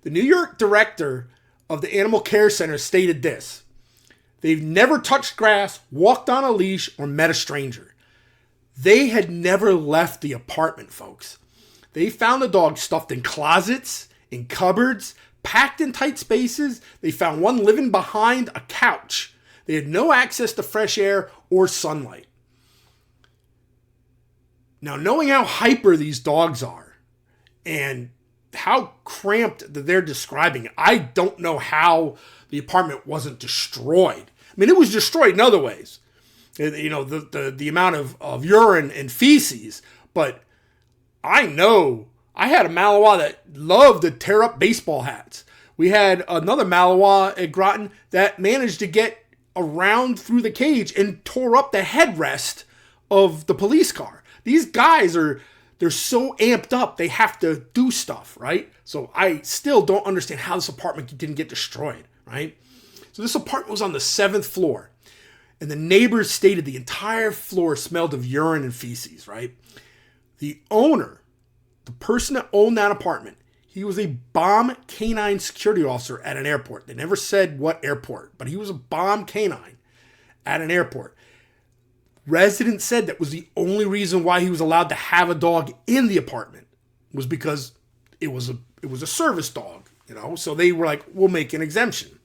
The New York director of the Animal Care Center stated this: they've never touched grass, walked on a leash, or met a stranger. They had never left the apartment, folks. They found the dog stuffed in closets, in cupboards, packed in tight spaces. They found one living behind a couch. They had no access to fresh air or sunlight. Now, knowing how hyper these dogs are and how cramped that they're describing, I don't know how the apartment wasn't destroyed. I mean, it was destroyed in other ways. You know, the amount of urine and feces. But I know I had a Malinois that loved to tear up baseball hats. We had another Malinois at Groton that managed to get around through the cage and tore up the headrest of the police car. These guys they're so amped up, they have to do stuff, right? So I still don't understand how this apartment didn't get destroyed, right? So this apartment was on the 7th floor, and the neighbors stated the entire floor smelled of urine and feces, right? The owner, the person that owned that apartment, he was a bomb canine security officer at an airport. They never said what airport, but he was a bomb canine at an airport. Residents said that was the only reason why he was allowed to have a dog in the apartment, was because it was a service dog, you know. So they were like, we'll make an exemption.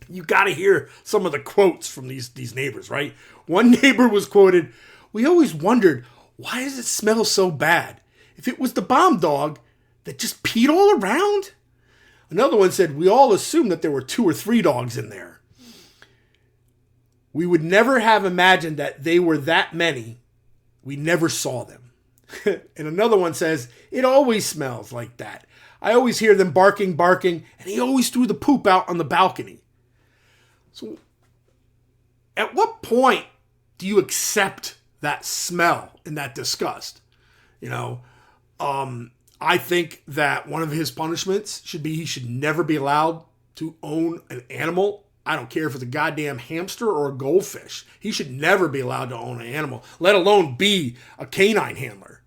You got to hear some of the quotes from these neighbors, right? One neighbor was quoted, "We always wondered, why does it smell so bad? If it was the bomb dog that just peed all around?" Another one said, "We all assumed that there were 2 or 3 dogs in there. We would never have imagined that they were that many. We never saw them." And another one says, "It always smells like that. I always hear them barking, and he always threw the poop out on the balcony." So at what point do you accept that smell and that disgust? You know, I think that one of his punishments should be he should never be allowed to own an animal. I don't care if it's a goddamn hamster or a goldfish. He should never be allowed to own an animal, let alone be a canine handler.